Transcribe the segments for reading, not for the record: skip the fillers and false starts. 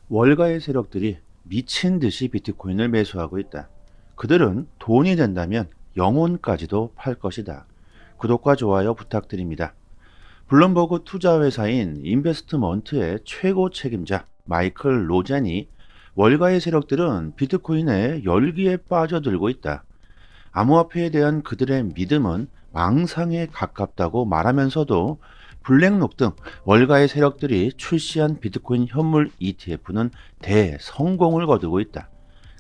월가의 세력들이 미친 듯이 비트코인을 매수하고 있다. 그들은 돈이 된다면 영혼까지도 팔 것이다. 구독과 좋아요 부탁드립니다. 블룸버그 투자회사인 인베스트먼트의 최고 책임자 마이클 로젠이 월가의 세력들은 비트코인의 열기에 빠져들고 있다. 암호화폐에 대한 그들의 믿음은 망상에 가깝다고 말하면서도 블랙록 등 월가의 세력들이 출시한 비트코인 현물 ETF는 대성공을 거두고 있다.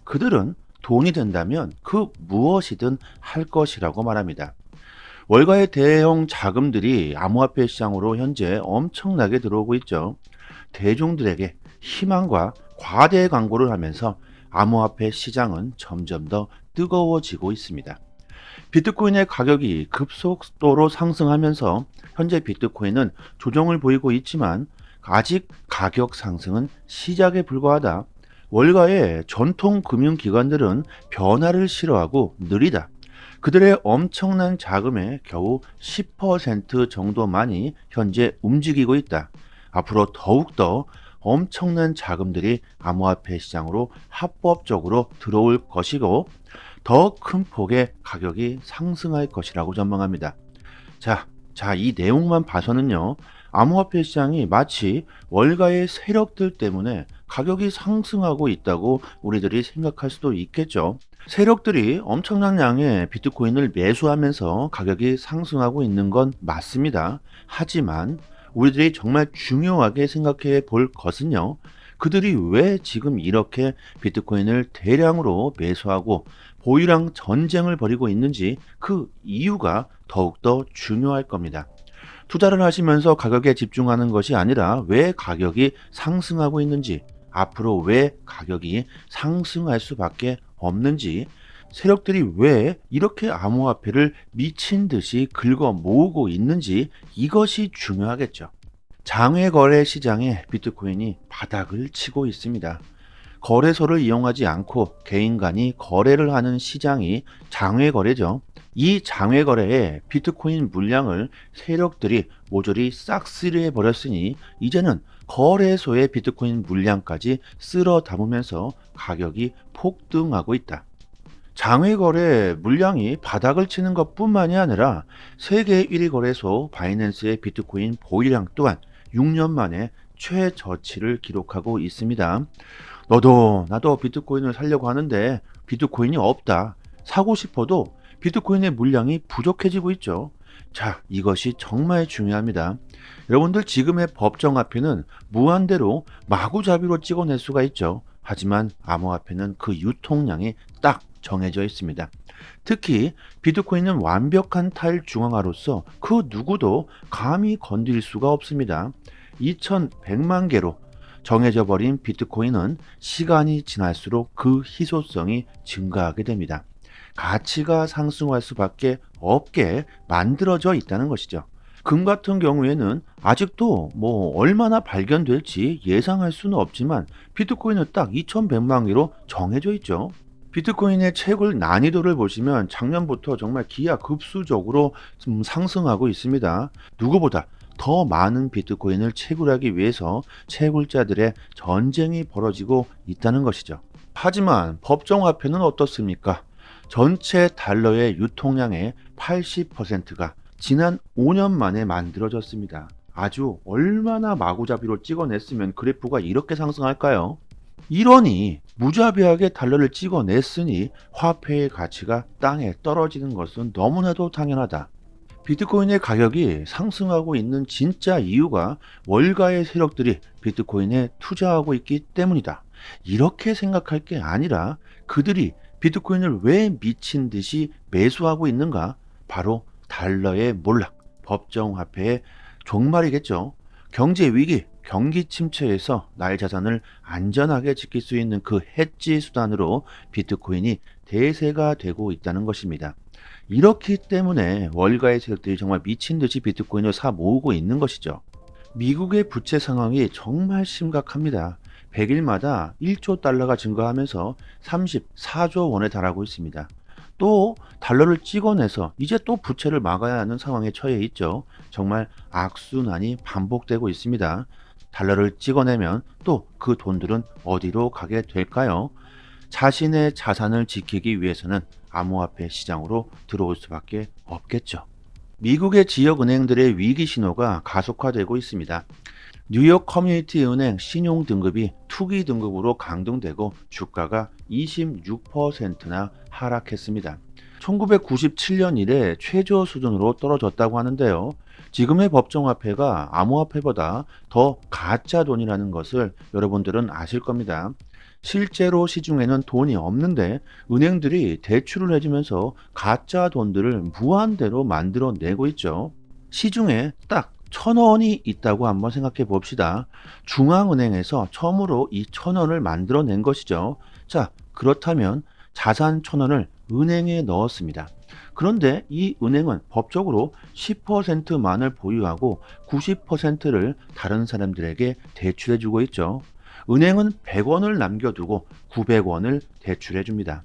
그들은 돈이 된다면 그 무엇이든 할 것이라고 말합니다. 월가의 대형 자금들이 암호화폐 시장으로 현재 엄청나게 들어오고 있죠. 대중들에게 희망과 과대 광고를 하면서 암호화폐 시장은 점점 더 뜨거워지고 있습니다. 비트코인의 가격이 급속도로 상승하면서 현재 비트코인은 조정을 보이고 있지만 아직 가격 상승은 시작에 불과하다. 월가의 전통 금융기관들은 변화를 싫어하고 느리다. 그들의 엄청난 자금의 겨우 10% 정도만이 현재 움직이고 있다. 앞으로 더욱더 엄청난 자금들이 암호화폐 시장으로 합법적으로 들어올 것이고 더 큰 폭의 가격이 상승할 것이라고 전망합니다. 이 내용만 봐서는요, 암호화폐 시장이 마치 월가의 세력들 때문에 가격이 상승하고 있다고 우리들이 생각할 수도 있겠죠. 세력들이 엄청난 양의 비트코인을 매수하면서 가격이 상승하고 있는 건 맞습니다. 하지만 우리들이 정말 중요하게 생각해 볼 것은요, 그들이 왜 지금 이렇게 비트코인을 대량으로 매수하고 보유량 전쟁을 벌이고 있는지 그 이유가 더욱더 중요할 겁니다. 투자를 하시면서 가격에 집중하는 것이 아니라 왜 가격이 상승하고 있는지, 앞으로 왜 가격이 상승할 수밖에 없는지, 세력들이 왜 이렇게 암호화폐를 미친 듯이 긁어 모으고 있는지 이것이 중요하겠죠. 장외 거래 시장에 비트코인이 바닥을 치고 있습니다. 거래소를 이용하지 않고 개인 간이 거래를 하는 시장이 장외 거래죠. 이 장외 거래에 비트코인 물량을 세력들이 모조리 싹쓸이해 버렸으니 이제는 거래소의 비트코인 물량까지 쓸어 담으면서 가격이 폭등하고 있다. 장외 거래 물량이 바닥을 치는 것뿐만이 아니라 세계 1위 거래소 바이낸스의 비트코인 보유량 또한 6년 만에 최저치를 기록하고 있습니다. 너도 나도 비트코인을 사려고 하는데 비트코인이 없다. 사고 싶어도 비트코인의 물량이 부족해지고 있죠. 이것이 정말 중요합니다. 여러분들 지금의 법정화폐는 무한대로 마구잡이로 찍어낼 수가 있죠. 하지만 암호화폐는 그 유통량이 딱 정해져 있습니다. 특히 비트코인은 완벽한 탈중앙화로서 그 누구도 감히 건드릴 수가 없습니다. 2100만 개로 정해져 버린 비트코인은 시간이 지날수록 그 희소성이 증가하게 됩니다. 가치가 상승할 수밖에 없게 만들어져 있다는 것이죠. 금 같은 경우에는 아직도 얼마나 발견될지 예상할 수는 없지만 비트코인은 딱 2100만 개로 정해져 있죠. 비트코인의 채굴 난이도를 보시면 작년부터 정말 기하급수적으로 상승하고 있습니다. 누구보다 더 많은 비트코인을 채굴하기 위해서 채굴자들의 전쟁이 벌어지고 있다는 것이죠. 하지만 법정화폐는 어떻습니까? 전체 달러의 유통량의 80%가 지난 5년 만에 만들어졌습니다. 아주 얼마나 마구잡이로 찍어냈으면 그래프가 이렇게 상승할까요? 이러니 무자비하게 달러를 찍어냈으니 화폐의 가치가 땅에 떨어지는 것은 너무나도 당연하다. 비트코인의 가격이 상승하고 있는 진짜 이유가 월가의 세력들이 비트코인에 투자하고 있기 때문이다. 이렇게 생각할 게 아니라 그들이 비트코인을 왜 미친 듯이 매수하고 있는가? 바로 달러의 몰락, 법정화폐의 종말이겠죠. 경제 위기, 경기 침체에서 나의 자산을 안전하게 지킬 수 있는 그 해지 수단으로 비트코인이 대세가 되고 있다는 것입니다. 이렇기 때문에 월가의 세력들이 정말 미친 듯이 비트코인을 사 모으고 있는 것이죠. 미국의 부채 상황이 정말 심각합니다. 100일마다 1조 달러가 증가하면서 34조 원에 달하고 있습니다. 또 달러를 찍어내서 이제 또 부채를 막아야 하는 상황에 처해 있죠. 정말 악순환이 반복되고 있습니다. 달러를 찍어내면 또 그 돈들은 어디로 가게 될까요? 자신의 자산을 지키기 위해서는 암호화폐 시장으로 들어올 수밖에 없겠죠. 미국의 지역은행들의 위기 신호가 가속화되고 있습니다. 뉴욕 커뮤니티 은행 신용 등급이 투기 등급으로 강등되고 주가가 26%나 하락했습니다. 1997년 이래 최저 수준으로 떨어졌다고 하는데요. 지금의 법정화폐가 암호화폐보다 더 가짜 돈이라는 것을 여러분들은 아실 겁니다. 실제로 시중에는 돈이 없는데 은행들이 대출을 해주면서 가짜 돈들을 무한대로 만들어내고 있죠. 시중에 딱 1,000원이 있다고 한번 생각해 봅시다. 중앙은행에서 처음으로 이 1,000원을 만들어낸 것이죠. 자, 그렇다면 자산 1,000원을 은행에 넣었습니다. 그런데 이 은행은 법적으로 10%만을 보유하고 90%를 다른 사람들에게 대출해 주고 있죠. 은행은 100원을 남겨두고 900원을 대출해 줍니다.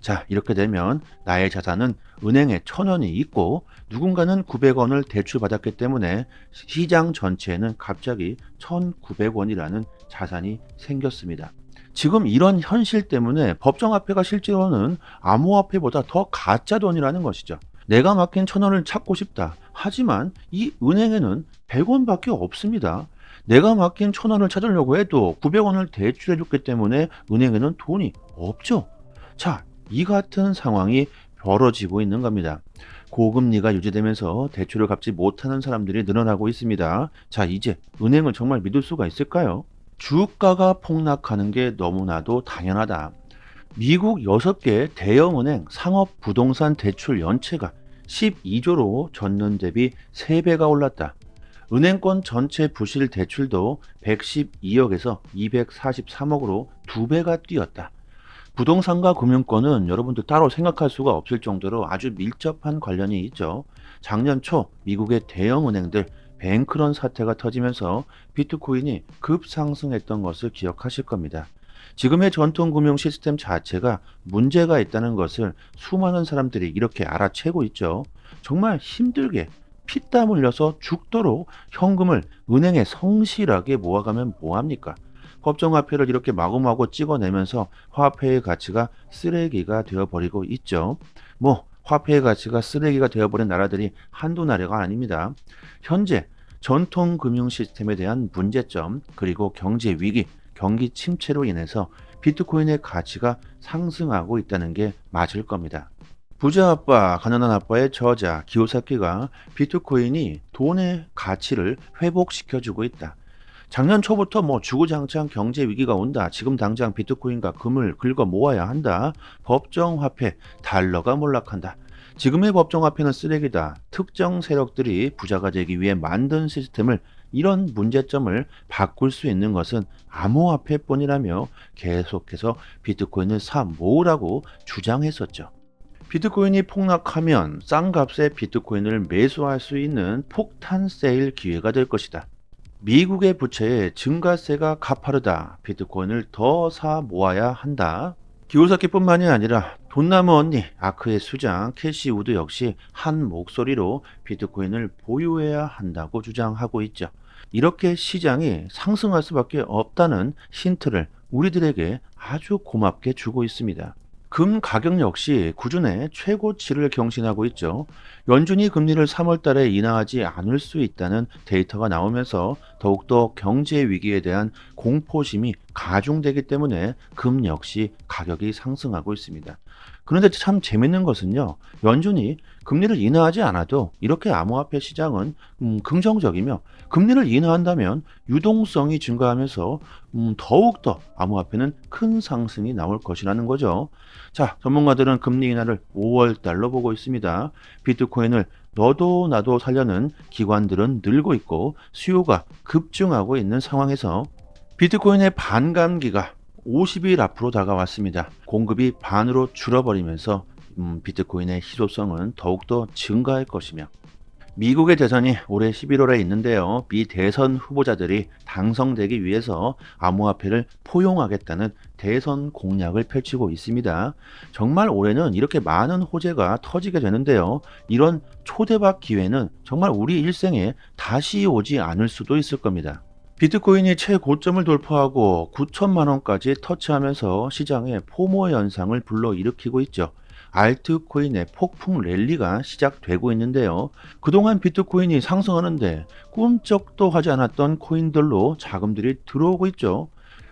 자, 이렇게 되면 나의 자산은 은행에 1,000원이 있고 누군가는 900원을 대출받았기 때문에 시장 전체에는 갑자기 1,900원이라는 자산이 생겼습니다. 지금 이런 현실 때문에 법정화폐가 실제로는 암호화폐보다 더 가짜 돈이라는 것이죠. 내가 맡긴 1,000원을 찾고 싶다. 하지만 이 은행에는 100원밖에 없습니다. 내가 맡긴 1,000원을 찾으려고 해도 900원을 대출해 줬기 때문에 은행에는 돈이 없죠. 자, 이 같은 상황이 벌어지고 있는 겁니다. 고금리가 유지되면서 대출을 갚지 못하는 사람들이 늘어나고 있습니다. 자, 이제 은행을 정말 믿을 수가 있을까요? 주가가 폭락하는 게 너무나도 당연하다. 미국 6개 대형은행 상업부동산 대출 연체가 12조로 전년 대비 3배가 올랐다. 은행권 전체 부실 대출도 112억에서 243억으로 2배가 뛰었다. 부동산과 금융권은 여러분들 따로 생각할 수가 없을 정도로 아주 밀접한 관련이 있죠. 작년 초 미국의 대형은행들 뱅크런 사태가 터지면서 비트코인이 급상승했던 것을 기억하실 겁니다. 지금의 전통 금융 시스템 자체가 문제가 있다는 것을 수많은 사람들이 이렇게 알아채고 있죠. 정말 힘들게 피땀 흘려서 죽도록 현금을 은행에 성실하게 모아가면 뭐합니까? 법정화폐를 이렇게 마구마구 찍어내면서 화폐의 가치가 쓰레기가 되어버리고 있죠. 화폐의 가치가 쓰레기가 되어버린 나라들이 한두 나라가 아닙니다. 현재 전통 금융 시스템에 대한 문제점, 그리고 경제 위기, 경기 침체로 인해서 비트코인의 가치가 상승하고 있다는 게 맞을 겁니다. 부자 아빠, 가난한 아빠의 저자 기요사키가 비트코인이 돈의 가치를 회복시켜주고 있다. 작년 초부터 주구장창 경제 위기가 온다. 지금 당장 비트코인과 금을 긁어 모아야 한다. 법정화폐, 달러가 몰락한다. 지금의 법정화폐는 쓰레기다. 특정 세력들이 부자가 되기 위해 만든 시스템을, 이런 문제점을 바꿀 수 있는 것은 암호화폐뿐이라며 계속해서 비트코인을 사 모으라고 주장했었죠. 비트코인이 폭락하면 싼 값에 비트코인을 매수할 수 있는 폭탄 세일 기회가 될 것이다. 미국의 부채에 증가세가 가파르다. 비트코인을 더 사 모아야 한다. 기요사키뿐만이 아니라 돈나무 언니 아크의 수장 캐시 우드 역시 한 목소리로 비트코인을 보유해야 한다고 주장하고 있죠. 이렇게 시장이 상승할 수밖에 없다는 힌트를 우리들에게 아주 고맙게 주고 있습니다. 금 가격 역시 꾸준히 최고치를 경신하고 있죠. 연준이 금리를 3월 달에 인하하지 않을 수 있다는 데이터가 나오면서 더욱더 경제 위기에 대한 공포심이 가중되기 때문에 금 역시 가격이 상승하고 있습니다. 그런데 참 재밌는 것은요, 연준이 금리를 인하하지 않아도 이렇게 암호화폐 시장은 긍정적이며, 금리를 인하한다면 유동성이 증가하면서 더욱더 암호화폐는 큰 상승이 나올 것이라는 거죠. 자, 전문가들은 금리 인하를 5월 달로 보고 있습니다. 비트코인을 너도 나도 살려는 기관들은 늘고 있고 수요가 급증하고 있는 상황에서 비트코인의 반감기가 50일 앞으로 다가왔습니다. 공급이 반으로 줄어버리면서 비트코인의 희소성은 더욱더 증가할 것이며, 미국의 대선이 올해 11월에 있는데요. 미 대선 후보자들이 당선되기 위해서 암호화폐를 포용하겠다는 대선 공약을 펼치고 있습니다. 정말 올해는 이렇게 많은 호재가 터지게 되는데요. 이런 초대박 기회는 정말 우리 일생에 다시 오지 않을 수도 있을 겁니다. 비트코인이 최고점을 돌파하고 9천만 원까지 터치하면서 시장에 포모 현상을 불러일으키고 있죠. 알트코인의 폭풍 랠리가 시작되고 있는데요. 그동안 비트코인이 상승하는데 꿈쩍도 하지 않았던 코인들로 자금들이 들어오고 있죠.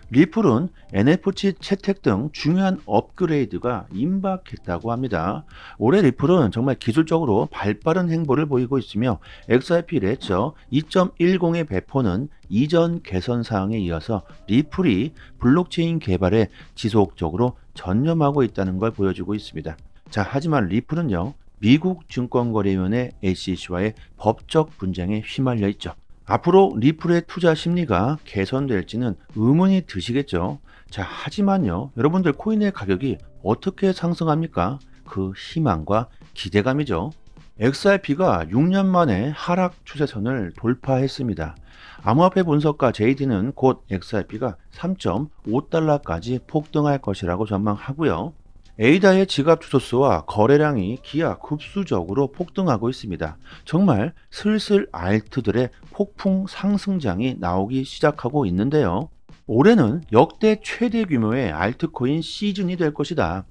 리플은 NFC 채택 등 중요한 업그레이드가 임박했다고 합니다. 올해 리플은 정말 기술적으로 발빠른 행보를 보이고 있으며 XRP 레저 2.10의 배포는 이전 개선 사항에 이어서 리플이 블록체인 개발에 지속적으로 전념하고 있다는 걸 보여주고 있습니다. 자, 하지만 리플은요, 미국 증권거래위원회 SEC와의 법적 분쟁에 휘말려 있죠. 앞으로 리플의 투자 심리가 개선될지는 의문이 드시겠죠. 자, 하지만요, 여러분들 코인의 가격이 어떻게 상승합니까? 그 희망과 기대감이죠. XRP가 6년 만에 하락 추세선을 돌파했습니다. 암호화폐 분석가 JD는 곧 XRP가 3.5달러까지 폭등할 것이라고 전망하고요. 에이다의 지갑 주소수와 거래량이 기하급수적으로 폭등하고 있습니다. 정말 슬슬 알트들의 폭풍 상승장이 나오기 시작하고 있는데요. 올해는 역대 최대 규모의 알트코인 시즌이 될 것이다.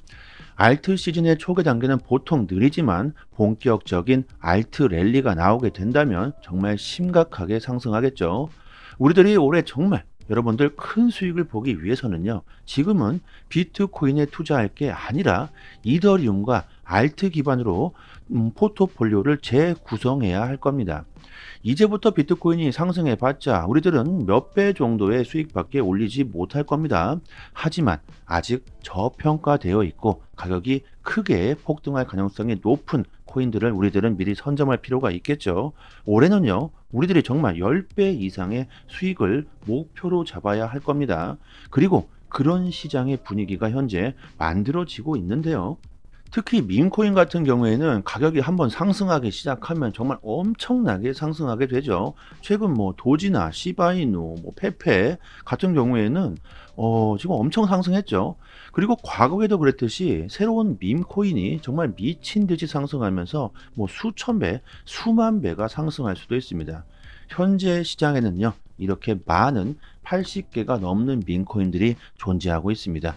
알트 시즌의 초기 단계는 보통 느리지만 본격적인 알트 랠리가 나오게 된다면 정말 심각하게 상승하겠죠. 우리들이 올해 정말 여러분들 큰 수익을 보기 위해서는요, 지금은 비트코인에 투자할 게 아니라 이더리움과 알트 기반으로 포트폴리오를 재구성해야 할 겁니다. 이제부터 비트코인이 상승해 봤자 우리들은 몇 배 정도의 수익밖에 올리지 못할 겁니다. 하지만 아직 저평가되어 있고 가격이 크게 폭등할 가능성이 높은 코인들을 우리들은 미리 선점할 필요가 있겠죠. 올해는요, 우리들이 정말 10배 이상의 수익을 목표로 잡아야 할 겁니다. 그리고 그런 시장의 분위기가 현재 만들어지고 있는데요. 특히 밈코인 같은 경우에는 가격이 한번 상승하기 시작하면 정말 엄청나게 상승하게 되죠. 최근 뭐 도지나 시바이누, 뭐 페페 같은 경우에는 지금 엄청 상승했죠. 그리고 과거에도 그랬듯이 새로운 밈코인이 정말 미친 듯이 상승하면서 뭐 수천 배, 수만 배가 상승할 수도 있습니다. 현재 시장에는요, 이렇게 많은 80개가 넘는 밈코인들이 존재하고 있습니다.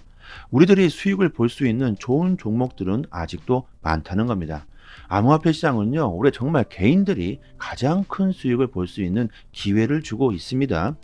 우리들이 수익을 볼 수 있는 좋은 종목들은 아직도 많다는 겁니다. 암호화폐 시장은요, 올해 정말 개인들이 가장 큰 수익을 볼 수 있는 기회를 주고 있습니다.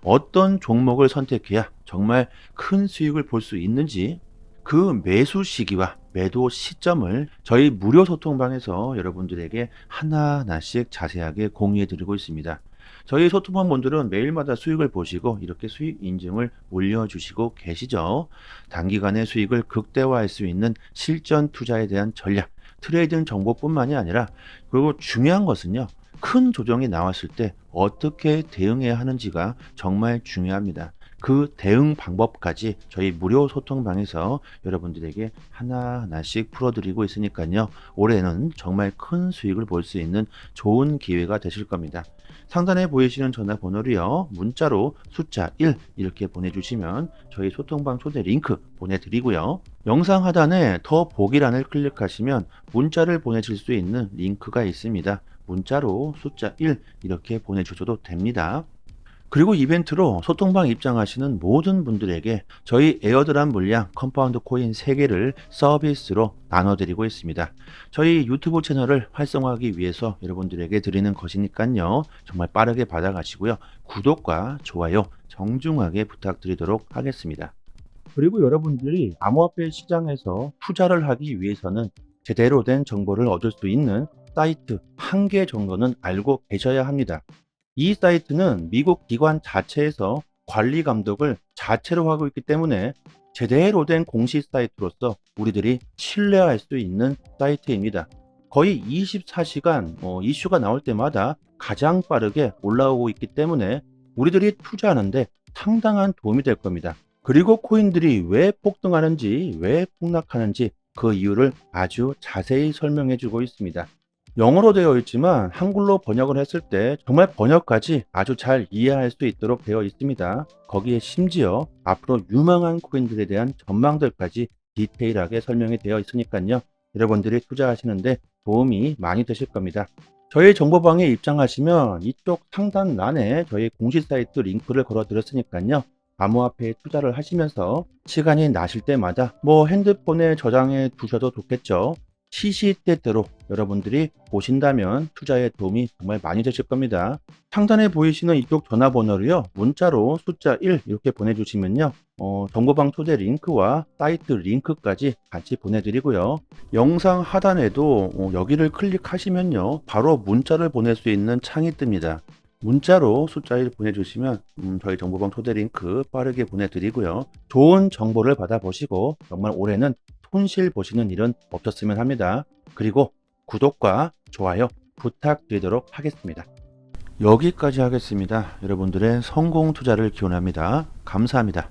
어떤 종목을 선택해야 정말 큰 수익을 볼 수 있는지 그 매수 시기와 매도 시점을 저희 무료 소통방에서 여러분들에게 하나하나씩 자세하게 공유해 드리고 있습니다. 저희 소통방 분들은 매일마다 수익을 보시고 이렇게 수익 인증을 올려주시고 계시죠. 단기간에 수익을 극대화할 수 있는 실전 투자에 대한 전략, 트레이딩 정보뿐만이 아니라, 그리고 중요한 것은요, 큰 조정이 나왔을 때 어떻게 대응해야 하는지가 정말 중요합니다. 그 대응 방법까지 저희 무료 소통방에서 여러분들에게 하나하나씩 풀어드리고 있으니까요. 올해는 정말 큰 수익을 볼 수 있는 좋은 기회가 되실 겁니다. 상단에 보이시는 전화번호로요, 문자로 숫자 1 이렇게 보내주시면 저희 소통방 초대 링크 보내드리고요. 영상 하단에 더 보기란을 클릭하시면 문자를 보내실 수 있는 링크가 있습니다. 문자로 숫자 1 이렇게 보내주셔도 됩니다. 그리고 이벤트로 소통방 입장하시는 모든 분들에게 저희 에어드랍 물량 컴파운드 코인 3개를 서비스로 나눠드리고 있습니다. 저희 유튜브 채널을 활성화하기 위해서 여러분들에게 드리는 것이니까요, 정말 빠르게 받아가시고요. 구독과 좋아요 정중하게 부탁드리도록 하겠습니다. 그리고 여러분들이 암호화폐 시장에서 투자를 하기 위해서는 제대로 된 정보를 얻을 수 있는 사이트 1개 정도는 알고 계셔야 합니다. 이 사이트는 미국 기관 자체에서 관리 감독을 자체로 하고 있기 때문에 제대로 된 공식 사이트로서 우리들이 신뢰할 수 있는 사이트입니다. 거의 24시간 이슈가 나올 때마다 가장 빠르게 올라오고 있기 때문에 우리들이 투자하는데 상당한 도움이 될 겁니다. 그리고 코인들이 왜 폭등하는지, 왜 폭락하는지 그 이유를 아주 자세히 설명해 주고 있습니다. 영어로 되어 있지만 한글로 번역을 했을 때 정말 번역까지 아주 잘 이해할 수 있도록 되어 있습니다. 거기에 심지어 앞으로 유망한 코인들에 대한 전망들까지 디테일하게 설명이 되어 있으니까요. 여러분들이 투자하시는데 도움이 많이 되실 겁니다. 저희 정보방에 입장하시면 이쪽 상단란에 저희 공식 사이트 링크를 걸어 드렸으니까요. 암호화폐에 투자를 하시면서 시간이 나실 때마다 핸드폰에 저장해 두셔도 좋겠죠. 시시때때로 여러분들이 보신다면 투자에 도움이 정말 많이 되실 겁니다. 상단에 보이시는 이쪽 전화번호로요. 문자로 숫자 1 이렇게 보내주시면요. 정보방 초대 링크와 사이트 링크까지 같이 보내드리고요. 영상 하단에도 여기를 클릭하시면요. 바로 문자를 보낼 수 있는 창이 뜹니다. 문자로 숫자 1 보내주시면 저희 정보방 초대 링크 빠르게 보내드리고요. 좋은 정보를 받아보시고 정말 올해는 손실 보시는 일은 없었으면 합니다. 그리고 구독과 좋아요 부탁드리도록 하겠습니다. 여기까지 하겠습니다. 여러분들의 성공 투자를 기원합니다. 감사합니다.